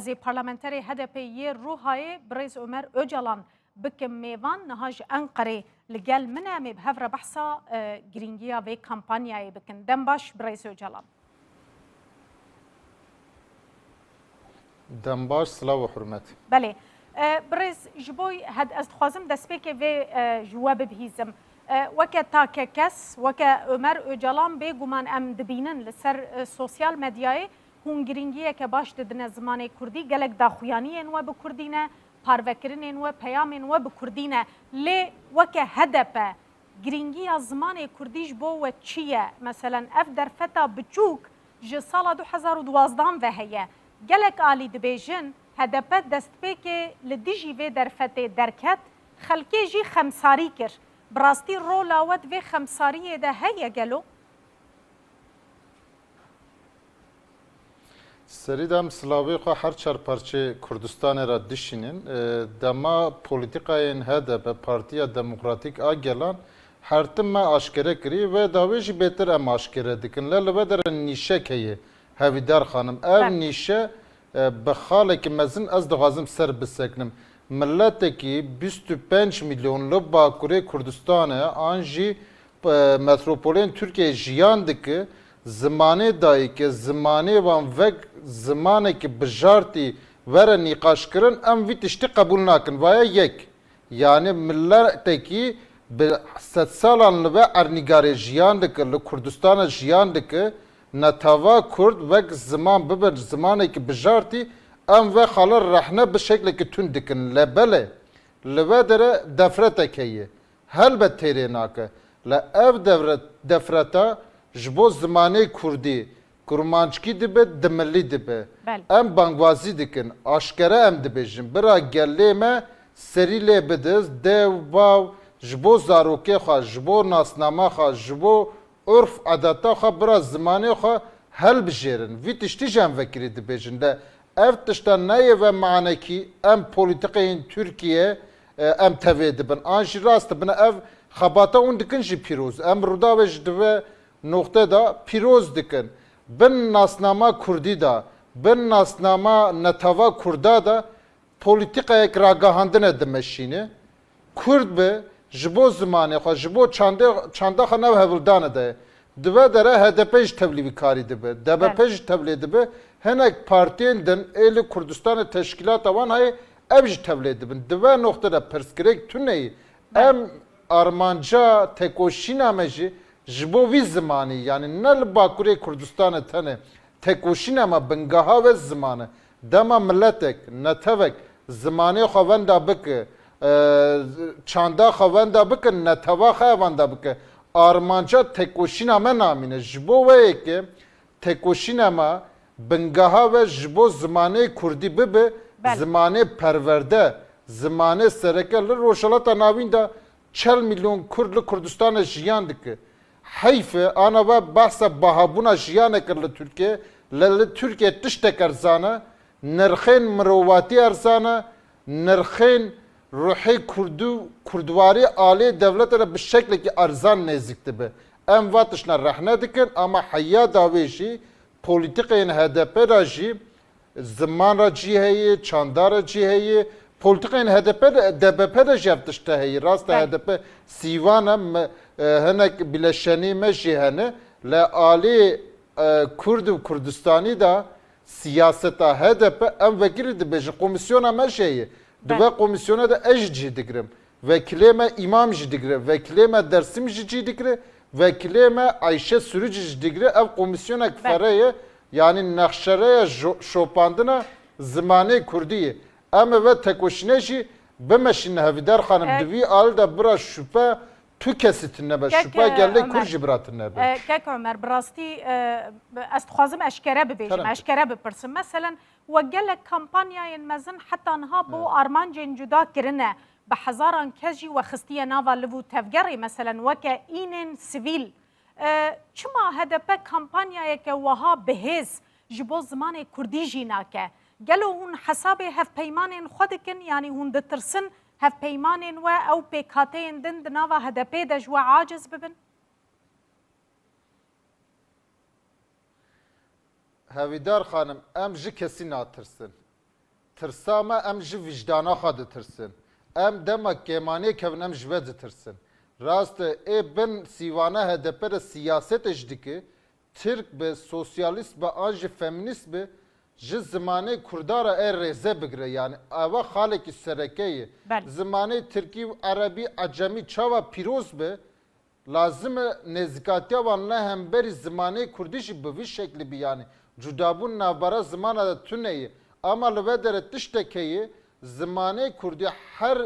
از پارلمانتری HDP یه روحای برئیس عمر öcalan بکم میوان نهاج انقره لگل منه می به هفر بحثا گرینگیا و کمپانیای بکن دم باش برئیس öcalan دم باش سلام و حرمت بله برئیس جبوی هد از خوازم دست که و جواب بهیزم وکه تا که کس وکه عمر öcalan به گمان ام دبینن لسر سوسیال مدیای هون گرینگیه که باش ددن زمان کردی گلک داخویانی و به کردینه پاروکرین و پیام و به کردینه لی وکه هدف گرینگی زمان کردیش بو و چیه مثلا اف در فتا بچوک ج سال 2012 و هیه گلک آلی دبیجن هدف دست پی که لدیجی و در فتا درکت خلکی جی خمساری کر براستی رو لاوت و خمساری ده هیه گلو سریدم سلاوی خو هر چهار پارچه کردستان را دشینن دما پولیتیکاین هده به پارتیا دموکراتیک آگلان هر تم ما آشکره کری و داویجی بهتر ام آشکره دکن لبه در نیشه که هویدار خانم او نیشه بخاله که مزن از دغازم سر بسکنم ملت کی 25 میلیون لب باکوره کردستان آنجی متروپولین ترکیه جیان دکه زمانه دایی که زمانه وان وگ زمانه که بجارتی وره نقاش کرن ام وی تشتی قبول نکن ویا یک یعنی ملت کی به 100 سالان لبه ارنگاره جیان دکه لکردستان جیان دکه نتاوا کرد وگ زمان ببر زمانه که بجارتی ام و خالر رحنه به شکل که تون دکن لبله لبه داره دفرته کهیه هل به تیره ناکه لأف دفرته جبو زمانه کردی کرمانچکی دبه دملی دبه ام بانگوازی دکن آشکره ام دبیجن برا گله ما سری لی بدز دیو باو جبو زاروکه خواه جبو ناسنامه خواه جبو عرف عدتا خواه برا زمانه خواه هل بجیرن وی تشتی جم وکری دبیجن ده اف تشتان نایه و معنی کی ام پولیتیقین ترکیه ام توی دبن آنجی راست بنا اف خباتا اون دکن جی پیروز ام روداوش دوه نقطه دا پیروز دکن بن ناسنامه کردی دا بن ناسنامه نتاوا کردا دا پولیتیقا یک راگاهاندنه دمشینه کرد به جبو زمانه خواه جبو چانده خواه نو هولدانه ده دوه داره HDP ج تبلیوی کاری دبه DBP ج تبلیه دبه هنک پارتین دن ایلی کردستان تشکیلات وان های ev ج تبلیه دبن دوه نقطه دا پرسکرک تونه ام آرمانجا تکوشینا مجی جبو وی زمانی یعنی نل باکوری کردستان تنه تکوشین اما بنگاها و زمانه دما ملتک نتوک زمانی خوانده بکه چانده خوانده بکه نتوا خوانده بکه آرمانجا تکوشین اما نامینه جبو وی که تکوشین اما بنگاها و جبو زمانی کردی ببه زمانی پرورده زمانی سرکه روشالات ناوین دا 40 میلیون کرد کردستان جیان دکه حیفه آنا و بحث بهابونا جیانه کرد لترکیه لترکیه تشتک ارزانه نرخین مرواتی ارزانه نرخین روحی کردواری عالی دولت را به شکلی که ارزان نزدیکته به ام واتشنا رحنه دکن اما حیا داویشی پولیتیقین HDP را جی زمان را جی هیه چاندار را جی هیه پولیتیقین HDP DBP را جفتشته هیه راست HDP سیوانه هنک بلشنی مشی هنه لعالی کرد و کردستانی دا سیاستا HDP ام وکیلی دی بیجن komisyona مشیه دوه komisyona da eş جی دگرم vekileme imam جی دگره vekileme dersim جی دگره vekileme Ayşe Sürücü جی دگره ev komisyona kfareye yani nakşereye şopandına zimane kurdiye ama ve tekoşine ji bemeşin hevidar hanım divi al da biraz şüphe تو کسی نبه شپا گله کورجی برات نبه که عمر براستی استخوازم اشکره ببیجم اشکره بپرسم مثلا وگله کمپانیای مزن حتی انها بو آرمان جن جدا کرنه به هزاران کجی و خستی ناوا لبو تفگری مثلا وکه اینن سیویل چما HDP کمپانیای که وها بهز جبو زمان کردی جینا که گلو هون حساب هف پیمان خودکن یعنی هون دترسن هف پیمان و او پیکاتین دن دناوا HDP دجوا عاجز ببن هویدار خانم ام جی کسی ناترسن tirsama em ji vicdana xwe ditirsin. Em dema kêmanê kevin em ji ve ditirsin. Rast ê bin sîvana HDP re siyasetê ji dike, Türk be, sosyalist be, an ji feminist be, ji zimanê Kurdara ê rêze bigire. Yani ava xalekî serekeyê. Zimanê Tirkî, Erebî, Ecemî çawa pîroz be, lazım e nêzîkatiya wan ne hemberî zimanê Kurdî jî bi vî şeklî bî yani. Cudabûn navbera zimana da tuneyê. Ama li ve dere tiştekeyê zimanê Kurdî her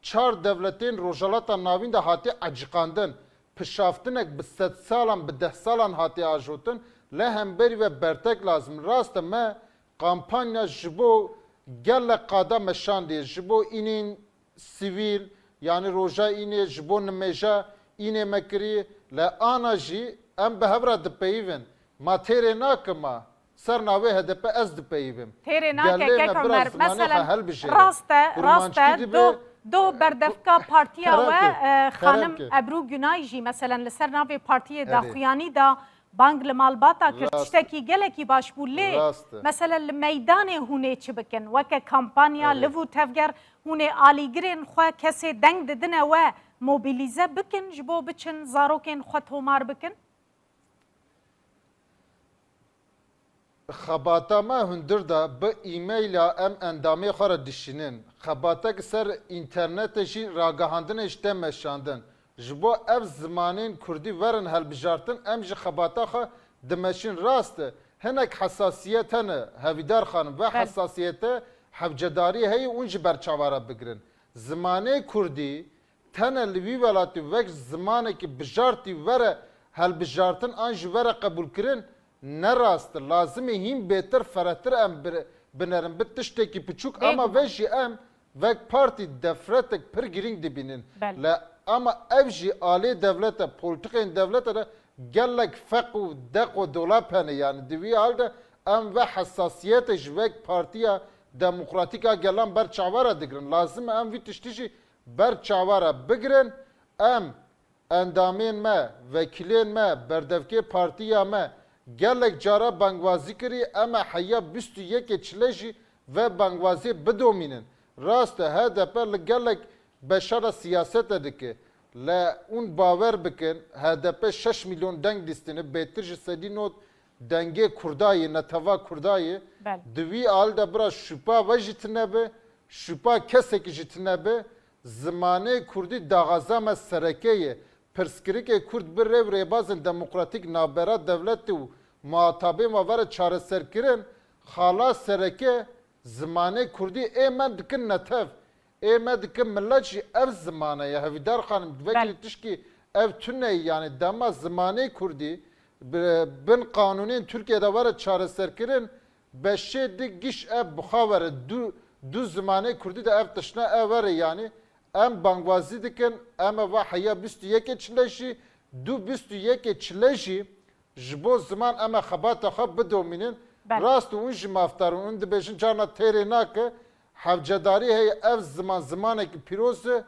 çar devletên Rojavata navîn de hatiye ecîqandin. Pişaftinek bi 100 salan, bi 10 salan hatiye ajotin. Le hemberî ve bertek lazım. Rast me kampanya ji bo gelek qada me şandî. Ji bo înên sivîl yani roja înê ji bo nimêja înê me kirî. Le ana jî em bi hevra dipeyivin. Ma têrê nakima. Ser navê HDP ez dipeyivim. Têrê nake kek Ömer. Mesela raste do berdevka partiya we xanim Ebru Günay jî mesela li ser navê partiyê daxuyanî da bang li malbata kir tiştekî gelekî baş bû lê mesela li meydanê hûnê çi bikin weke kampanya li vû tevger hûnê alîgirên xwe kesê deng didine we mobilîze bikin ji bo biçin zarokên xwe tomar bikin. Xebata me hundir da bi e-maila em endamê xwe re dişînin. Xebatek ser internetê jî ragihandinê ji te meşandin. Ji bo ev zimanên Kurdî werin helbijartin em ji xebata xwe dimeşin rast e. Hinek hesasiyet hene hevîdar xanim ve hesasiyete hevcedarî heye ûn ji berçavara bigirin. Zimanê Kurdî tene li vî welatî vek zimanekî bijartî were helbijartin an ji were qebûl kirin ne rast lazım hîn bêtir ferehtir em binerin bi tiştekî piçûk ama ve jî em vek partî defretek pir girîng dibînin. Le ama ev jî alê devlete politikên devlete de gelek feq û deq û dolap hene yani di vî halde em ve hesasiyetê ji vek partiya demokratîka gelan ber çavara digirin. Lazım em vî tiştî jî ber çavara bigirin. Em endamên me, vekilên me, berdevkê partiya me gelek cara bangwazî kirî em e heya 21 çile jî ve bangwazî bidomînin. Rast e HDP li gelek beşara siyaset dike. Le ûn bawer bikin HDP 6 milyon deng dîstine bêtir ji sedî not dengê Kurdayê neteva Kurdayê di vî halde bira şûpa ve jî tinebe şûpa kesekî jî tinebe zimanê Kurdî daxaza me serekeyê pirskirikê Kurd bir rêv rêbazên demokratîk navbera devletê û muhatabên ve were çareserkirin xala sereke zimanê Kurdî ê me dikin netev ê me dikin millet jî ev zimaneye hevîdar xanim vekî tişkî ev tuneyî yani dema zimanê Kurdî bin qanûnên Türkiye'de were çareserkirin beşê dik giş ev bixa were du zimanê Kurdî de ev tişne ev were yani em bangwazî dikin em eva heya 21 çile jî du 21 çile jî ji bo ziman em e xebata xwe bidomînin rast û ji maftarin ûn dibêjin carna têrê nake hevcedarî heye ev ziman zimanekî pîroz e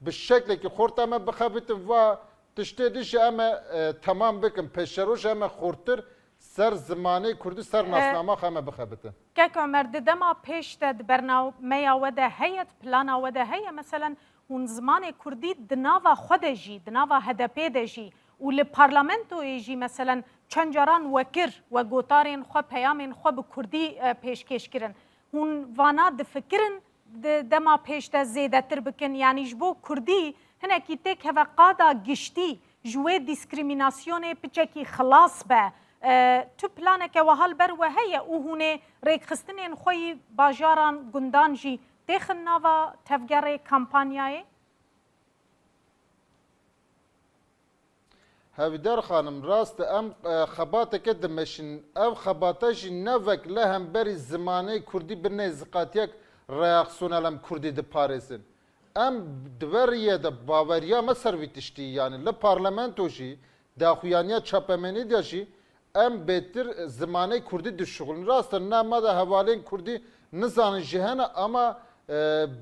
bi şeklekî xort em e bixebitin va tiştê dişî em e temam bikin pêşeroj em e xortir ser zimanê Kurdî ser nasnama xwe em e bixebitin. Kek Ömer di dema pêş de di bernameya we de heye plana we de heye mesela hûn zimanê Kurdî di nava xwe de jî di nava HDP de jî û li parlamentoyê jî mesela çend caran wekir ve gotarên xwe peyamên xwe bi Kurdî pêşkêş kirin. Hûn vana difikirin di dema pêş de zêdetir bikin yanî ji bo Kurdî hinekî têk heve qada giştî ji wê dîskrimînasyonê piçekî xilas be. Tu planeke wehal ber we heye û hûnê rêkxistinên xwe yî bajaran gundan jî têxin nava tevgerê kampanyayê? Hevîdar xanim rast em xebateke dimeşin ev xebata jî nevek le hemberî zimanê Kurdî bir nêzîqatiyek reaksiyonel em Kurdî diparêzin. Em diveriyê de baveriya me ser vî tiştî yani li parlamento jî daxuyaniya çapemenî de jî em bêtir zimanê Kurdî dişuxulin. Rast e nema de hevalên Kurdî nizanin jî hene ama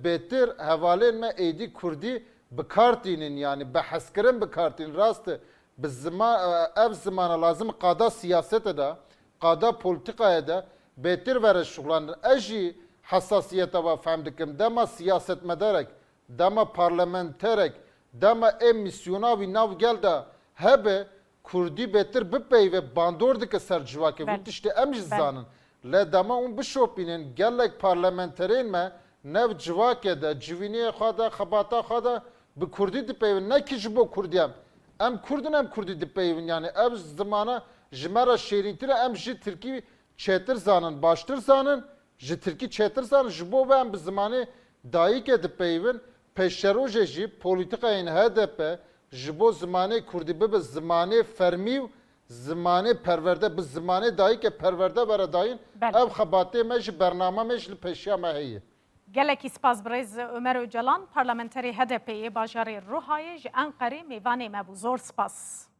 bêtir hevalên me êdî Kurdî bikartînin yani bi hezkirin bikartînin rast e bi ev zimana lazım qada siyasete de qada politikaya da bêtir vere şuxlandin. Ez jî hassasiyete ve femdikim. Dema siyaset mederek, dema parlamenterek, dema emisyona ve nav gelda hebe Kurdi betir bipey ve bandor dike ser civake. Bu tişte em zanın. Le dema un bişopinin gelek parlamenterin me nev civake de civiniye xada xabata xada bi Kurdi dipeyvin ne ki jibo Kurdiyem. Em Kurdun em Kurdi dipeyvin yani ev zamana jimara şehrintire em ji Türkiye çetir zanın baştır zanın ji Türkiye çetir zanın jibo ve em bi zamanı dayık edip peyvin peşeroje ji politikayın HDP jibo zamanı Kurdi be zamanı fermiv zamanı perverde bi zamanı dayık perverde vere dayın ev xabate me ji bername me ji peşiya me heye. gelekî spas birêz Ömer Öcalan parlamenterê HDP'ye bajarê Ruhayê ji Enqerê mêvanê me bû zor spas.